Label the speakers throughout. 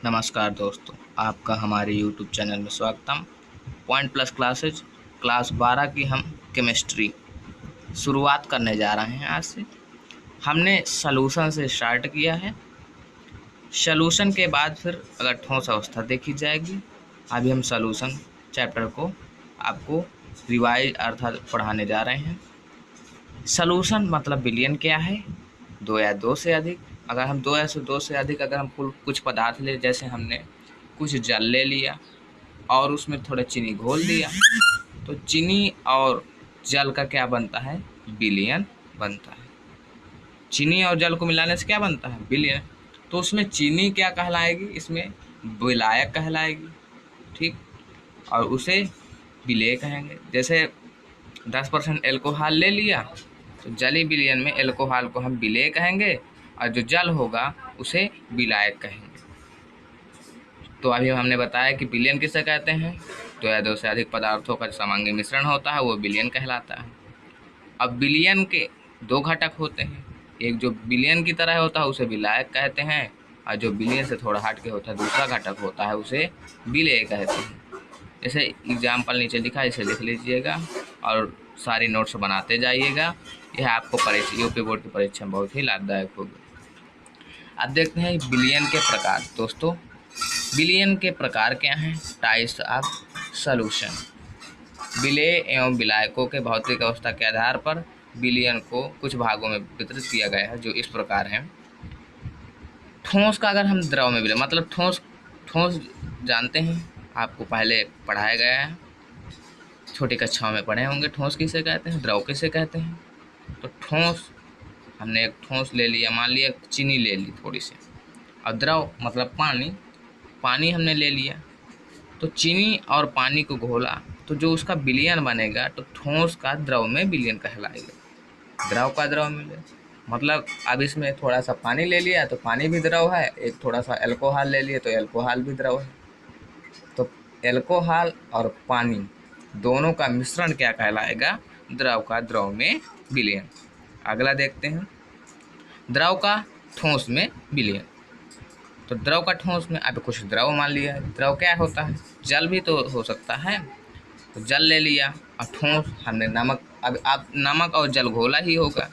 Speaker 1: नमस्कार दोस्तों, आपका हमारे YouTube चैनल में स्वागतम। पॉइंट प्लस क्लासेज क्लास 12 की हम केमिस्ट्री शुरुआत करने जा रहे हैं। आज से हमने सॉल्यूशन से स्टार्ट किया है। सॉल्यूशन के बाद फिर अगर ठोस अवस्था देखी जाएगी। अभी हम सॉल्यूशन चैप्टर को आपको रिवाइज अर्थात पढ़ाने जा रहे हैं। सॉल्यूशन मतलब विलयन क्या है? दो या दो से अधिक। अगर हम दो से अधिक अगर हम कुछ पदार्थ ले, जैसे हमने कुछ जल ले लिया और उसमें थोड़ा चीनी घोल दिया, तो चीनी और जल का क्या बनता है? विलयन बनता है। चीनी और जल को मिलाने से क्या बनता है? विलयन। तो उसमें चीनी क्या कहलाएगी? इसमें विलायक कहलाएगी, ठीक। और उसे विलेय कहेंगे। जैसे 10% एल्कोहल ले लिया तो जली विलयन में एल्कोहल को हम विलेय कहेंगे और जो जल होगा उसे विलायक कहेंगे। तो अभी हमने बताया कि विलयन किसे कहते हैं? दो या दो से अधिक पदार्थों का समांगी मिश्रण होता है वो विलयन कहलाता है। अब विलयन के दो घटक होते हैं, एक जो विलयन की तरह होता है उसे विलायक कहते हैं और जो विलयन से थोड़ा हट के होता है दूसरा घटक होता है उसे विलेय कहते हैं। जैसे एग्जाम्पल नीचे लिखा है, इसे लिख लीजिएगा और सारी नोट्स बनाते जाइएगा। यह आपको परीक्षा यूपी बोर्ड की परीक्षा में बहुत ही लाभदायक होगी। अब देखते हैं विलयन के प्रकार। दोस्तों, विलयन के प्रकार क्या हैं? Types of solution. विलेय एवं विलायकों के भौतिक अवस्था के आधार पर विलयन को कुछ भागों में वितरित किया गया है, जो इस प्रकार हैं। ठोस का अगर हम द्रव में विलय मतलब ठोस ठोस जानते हैं, आपको पहले पढ़ाया गया है, छोटी कक्षाओं में पढ़े होंगे। ठोस किसे कहते हैं, द्रव किसे कहते हैं। तो ठोस, हमने एक ठोस ले लिया, मान लिया चीनी ले ली थोड़ी सी, और द्रव मतलब पानी, पानी हमने ले लिया तो चीनी और पानी को घोला तो जो उसका विलयन बनेगा तो ठोस का द्रव में विलयन कहलाएगा। द्रव का द्रव में मतलब अब इसमें थोड़ा सा पानी ले लिया तो पानी भी द्रव है, एक थोड़ा सा एल्कोहल ले लिया तो एल्कोहल भी द्रव है। तो एल्कोहल और पानी दोनों का मिश्रण क्या कहलाएगा? द्रव का द्रव में विलयन। अगला देखते हैं, द्रव का ठोस में विलयन। तो द्रव का ठोस में अब कुछ द्रव मान लिया है। द्रव क्या होता है? जल भी तो हो सकता है। तो जल ले लिया और ठोस हमने नमक, अब नमक और जल घोला ही होगा।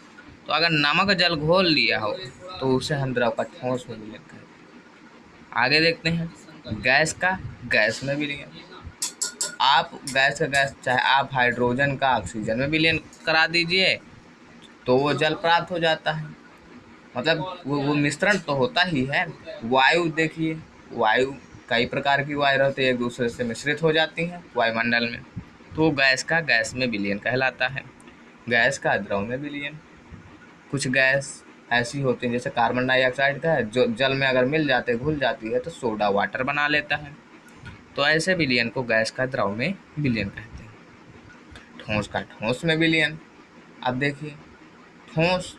Speaker 1: तो अगर नमक जल घोल लिया हो तो उसे हम द्रव का ठोस में विलयन कहते हैं। आगे देखते हैं, गैस का गैस में विलयन। आप गैस का गैस, चाहे आप हाइड्रोजन का ऑक्सीजन में विलयन करा दीजिए तो वो जल प्राप्त हो जाता है। मतलब वो मिश्रण तो होता ही है। वायु देखिए, वायु कई प्रकार की वायु रहती है, एक दूसरे से मिश्रित हो जाती हैं वायुमंडल में, तो गैस का गैस में विलयन कहलाता है। गैस का द्रव में विलयन। कुछ गैस ऐसी होती हैं जैसे कार्बन डाइऑक्साइड का है, जो जल में अगर मिल जाते घुल जाती है तो सोडा वाटर बना लेता है। तो ऐसे विलयन को गैस का द्रव में विलयन कहते हैं। ठोस का ठोस में विलयन। अब देखिए, ठोस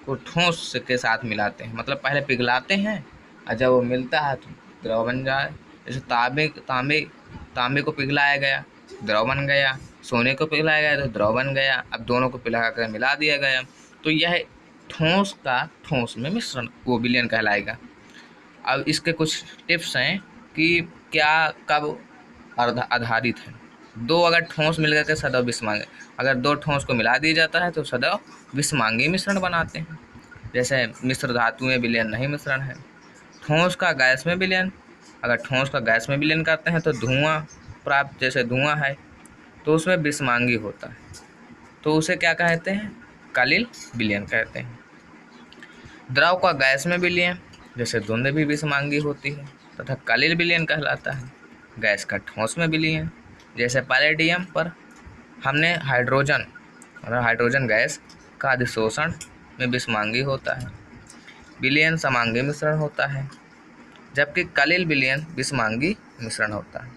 Speaker 1: को ठोस के साथ मिलाते हैं, मतलब पहले पिघलाते हैं और जब वो मिलता है तो द्रव बन जाए। जैसे तांबे को पिघलाया गया, द्रव बन गया। सोने को पिघलाया गया तो द्रव बन गया। अब दोनों को पिघला कर मिला दिया गया तो यह ठोस का ठोस में मिश्रण वो विलयन कहलाएगा। अब इसके कुछ टिप्स हैं कि क्या कब आधारित है। दो अगर ठोस मिल गए तो सदैव विषमांगी, अगर दो ठोस को मिला दिया जाता है तो सदैव विषमांगी मिश्रण बनाते हैं। जैसे मिश्र धातु में विलयन नहीं मिश्रण है। ठोस का गैस में विलयन, अगर ठोस का गैस में विलयन करते हैं तो धुआं प्राप्त, जैसे धुआं है तो उसमें विषमांगी होता है, तो उसे क्या कहते हैं? कलिल विलयन कहते हैं। द्रव का गैस में विलयन, जैसे धुंध भी विषमांगी होती है तथा कलिल विलयन कहलाता है। गैस का ठोस में विलयन, जैसे पैलेडियम पर हमने हाइड्रोजन और हाइड्रोजन गैस का अधिशोषण में विषमांगी होता है, विलयन समांगी मिश्रण होता है, जबकि कलिल विलयन विषमांगी मिश्रण होता है।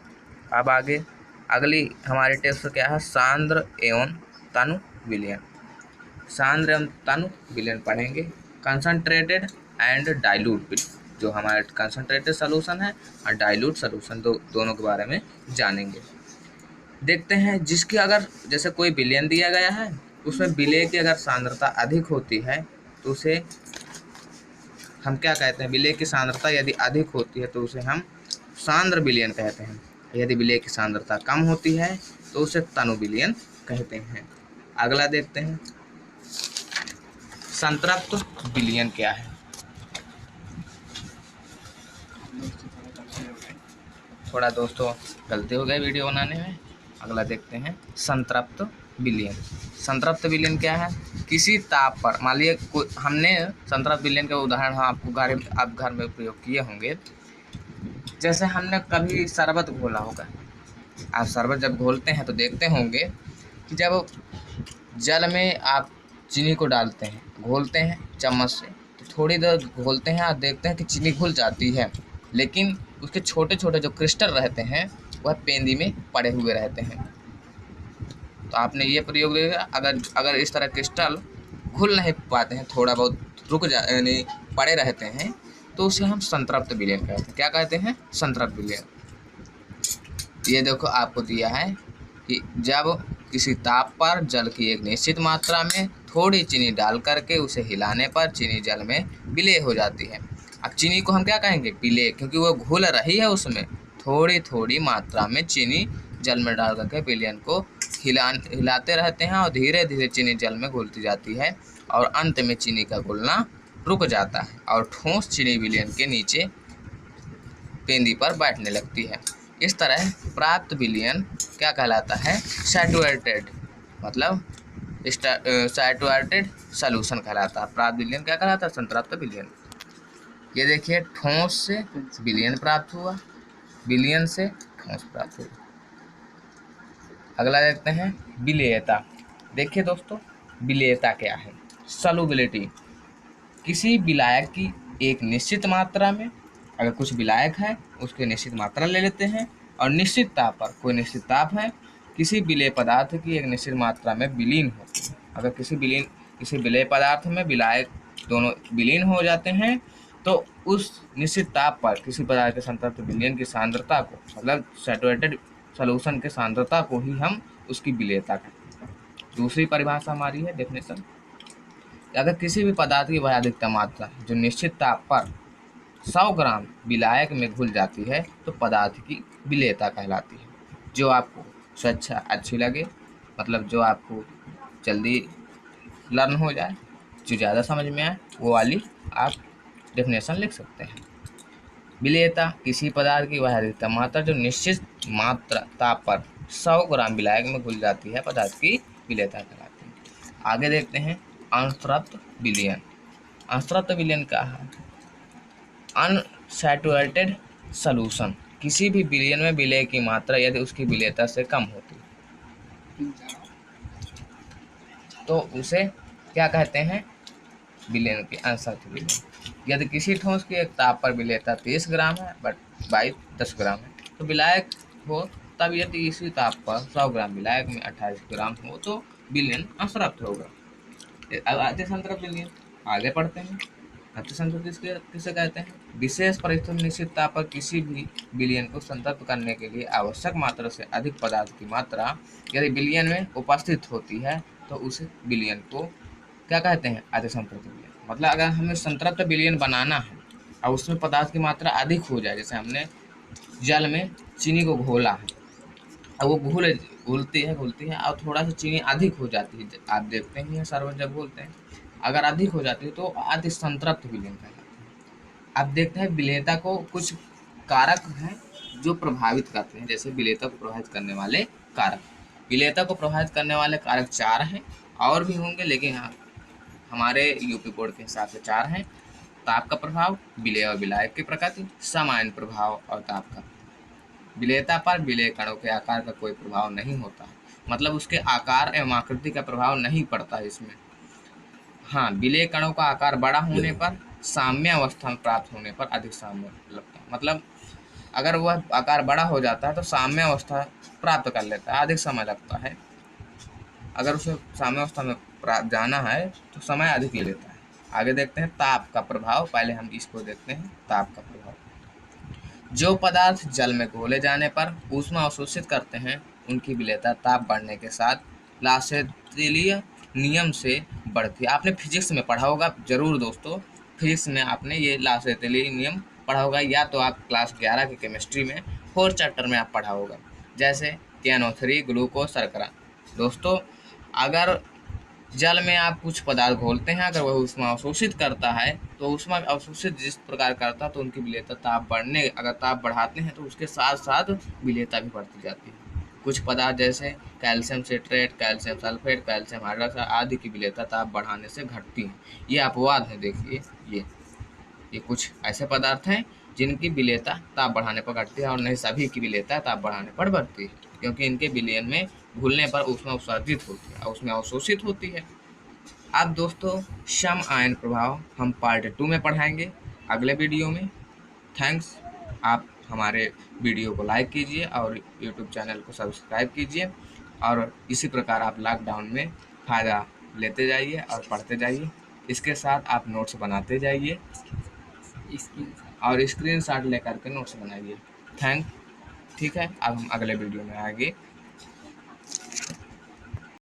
Speaker 1: अब आगे अगली हमारे टेस्ट क्या है? सांद्र एवं तनु विलयन। सांद्र एवं तनु विलयन पढ़ेंगे। कंसंट्रेटेड एंड डाइल्यूट, जो हमारा कंसंट्रेटेड सॉल्यूशन है और डाइल्यूट सॉल्यूशन, दोनों के बारे में जानेंगे। देखते हैं, जिसकी अगर जैसे कोई विलयन दिया गया है उसमें विलेय की अगर सांद्रता अधिक होती है तो उसे हम क्या कहते हैं, विलेय की सांद्रता यदि अधिक होती है तो उसे हम सांद्र विलयन कहते हैं। यदि विलेय की सांद्रता कम होती है तो उसे तनु विलयन कहते हैं। अगला देखते हैं, संतृप्त विलयन क्या है। थोड़ा दोस्तों गलती हो गई वीडियो बनाने में। अगला देखते हैं, संतृप्त विलयन। संतृप्त विलयन क्या है, किसी ताप पर, मान लीजिए हमने संतृप्त विलयन का उदाहरण आप घर में प्रयोग किए होंगे। जैसे हमने कभी शरबत घोला होगा, आप शरबत जब घोलते हैं तो देखते होंगे कि जब जल में आप चीनी को डालते हैं, घोलते हैं चम्मच से, तो थोड़ी देर घोलते हैं, आप देखते हैं कि चीनी घुल जाती है, लेकिन उसके छोटे छोटे जो क्रिस्टल रहते हैं वह पेंदी में पड़े हुए रहते हैं। तो आपने ये प्रयोग देखा, अगर इस तरह क्रिस्टल घुल नहीं पाते हैं, थोड़ा बहुत यानी पड़े रहते हैं, तो उसे हम संतृप्त विलयन कहते हैं। क्या कहते हैं, संतृप्त विलयन। ये देखो आपको दिया है कि जब किसी ताप पर जल की एक निश्चित मात्रा में थोड़ी चीनी डाल करके उसे हिलाने पर चीनी जल में विलय हो जाती है। अब चीनी को हम क्या कहेंगे, विलय, क्योंकि वो घुल रही है, उसमें थोड़ी थोड़ी मात्रा में चीनी जल में डाल करके विलयन को हिलाते रहते हैं और धीरे धीरे चीनी जल में घुलती जाती है और अंत में चीनी का घुलना रुक जाता है और ठोस चीनी विलयन के नीचे पेंदी पर बैठने लगती है। इस तरह प्राप्त विलयन क्या कहलाता है, सैचुरेटेड, मतलब सैचुरेटेड सॉल्यूशन कहलाता है। प्राप्त विलयन क्या कहलाता है, संतृप्त विलयन। ये देखिए, ठोस से विलयन प्राप्त हुआ, विलयन से ठोस प्राप्त हुआ। अगला देखते हैं, विलेयता। देखिए दोस्तों, विलेयता क्या है, सॉल्युबिलिटी। किसी विलायक की एक निश्चित मात्रा में, अगर कुछ विलायक है उसकी निश्चित मात्रा ले लेते हैं और निश्चित ताप पर, कोई निश्चित ताप है, किसी विलेय पदार्थ की एक निश्चित मात्रा में विलीन होती है। अगर किसी विलेय पदार्थ में विलायक दोनों विलीन हो जाते हैं तो उस निश्चित ताप पर किसी पदार्थ के संतृप्त विलयन की सांद्रता को, मतलब सैचुरेटेड सॉल्यूशन के सांद्रता को ही हम उसकी विलेयता कहते हैं। दूसरी परिभाषा हमारी है, डेफिनेशन, अगर किसी भी पदार्थ की वह अधिकतम मात्रा जो निश्चित ताप पर 100 ग्राम विलायक में घुल जाती है तो पदार्थ की विलेयता कहलाती है। जो आपको स्वच्छ अच्छी लगे, मतलब जो आपको जल्दी लर्न हो जाए, जो ज़्यादा समझ में आए, वो वाली आप डेफिनेशन लिख सकते हैं। विलेयता, किसी पदार्थ की वह अधिकतम मात्रा जो निश्चित मात्रा ताप पर 100 ग्राम विलायक में घुल जाती है, पदार्थ की विलेयता कहलाती है। आगे देखते हैं, अनसंतृप्त विलयन। अनसंतृप्त विलयन क्या है, अनसैचुरेटेड सॉल्यूशन। किसी भी विलयन में विलेय की मात्रा यदि उसकी विलेयता से कम होती है तो उसे क्या कहते हैं, विलयन की अनसंतृप्त विलयन। यदि किसी ठोस की एक ताप पर विलेयता 30 ग्राम है बट वायु 10 ग्राम है तो विलायक हो, तब यदि इसी ताप पर 100 ग्राम विलायक में 28 ग्राम हो तो विलयन असंतृप्त होगा। अब अतिसंतृप्त विलयन आगे पढ़ते हैं। अतिसंतृप्त किसे कहते हैं, विशेष परिस्थिति में निश्चित ताप पर किसी भी विलयन को संतृप्त करने के लिए आवश्यक मात्रा से अधिक पदार्थ की मात्रा यदि विलयन में उपस्थित होती है तो उस विलयन को क्या कहते हैं, अतिसंतृप्त विलयन। मतलब अगर हमें संतृप्त विलयन बनाना है और उसमें पदार्थ की मात्रा अधिक हो जाए, जैसे हमने जल में चीनी को घोला है, अब वो घुलती है और थोड़ा सा चीनी अधिक हो जाती है, आप देखते ही हैं शरबत जब घोलते हैं, अगर अधिक हो जाती है तो अतिसंतृप्त विलयन कहलाता है। अब देखते हैं विलेयता को कुछ कारक हैं जो प्रभावित करते हैं, जैसे विलेयता को प्रभावित करने वाले कारक। विलेयता को प्रभावित करने वाले कारक 4 हैं, और भी होंगे लेकिन हमारे यूपी बोर्ड के हिसाब से 4 हैं। ताप का प्रभाव, विलेय और विलायक की प्रकृति, सम-आयन प्रभाव और ताप का। विलेयता पर विलेय कणों के आकार का कोई प्रभाव नहीं होता है, मतलब उसके आकार एवं आकृति का प्रभाव नहीं पड़ता है इसमें। हाँ, विलेय कणों का आकार बड़ा होने पर, साम्य अवस्था में प्राप्त होने पर अधिक समय लगता है, मतलब अगर वह आकार बड़ा हो जाता है तो साम्य अवस्था प्राप्त कर लेता है, अधिक समय लगता है। अगर उसे साम्य अवस्था में जाना है तो समय अधिक ले लेता है। आगे देखते हैं ताप का प्रभाव, पहले हम इसको देखते हैं, ताप का प्रभाव। जो पदार्थ जल में घोले जाने पर ऊष्मा अवशोषित करते हैं उनकी विलेयता ताप बढ़ने के साथ लासेलिय नियम से बढ़ती है। आपने फिजिक्स में पढ़ा होगा जरूर दोस्तों फिजिक्स में आपने ये लासेटेली नियम पढ़ा होगा, या तो आप क्लास 11 की केमिस्ट्री में 4 चैप्टर में आप पढ़ा होगा, जैसे KNO3 ग्लूकोज शर्करा। दोस्तों, अगर जल में आप कुछ पदार्थ घोलते हैं, अगर वह ऊष्मा अवशोषित करता है, तो ऊष्मा अवशोषित जिस प्रकार करता है तो उनकी विलेयता ताप बढ़ने, अगर ताप बढ़ाते हैं तो उसके साथ साथ विलेयता भी बढ़ती जाती है। कुछ पदार्थ जैसे calcium citrate, calcium sulphate, calcium hydroxide आदि की विलेयता ताप बढ़ाने से घटती है। ये अपवाद है। देखिए, ये कुछ ऐसे पदार्थ हैं जिनकी विलेयता ताप बढ़ाने पर घटती है, और नहीं सभी की विलेयता ताप बढ़ाने पर बढ़ती है, क्योंकि इनके विलयन में घुलने पर ऊष्मा उत्सर्जित होती है और उसमें अवशोषित होती है। अब दोस्तों, सम आयन प्रभाव हम पार्ट 2 में पढ़ाएंगे अगले वीडियो में। थैंक्स। आप हमारे वीडियो को लाइक कीजिए और यूट्यूब चैनल को सब्सक्राइब कीजिए, और इसी प्रकार आप लॉकडाउन में फ़ायदा लेते जाइए और पढ़ते जाइए। इसके साथ आप नोट्स बनाते जाइए और स्क्रीनशॉट लेकर के नोट्स बनाइए। ठीक है, अब हम अगले वीडियो में आगे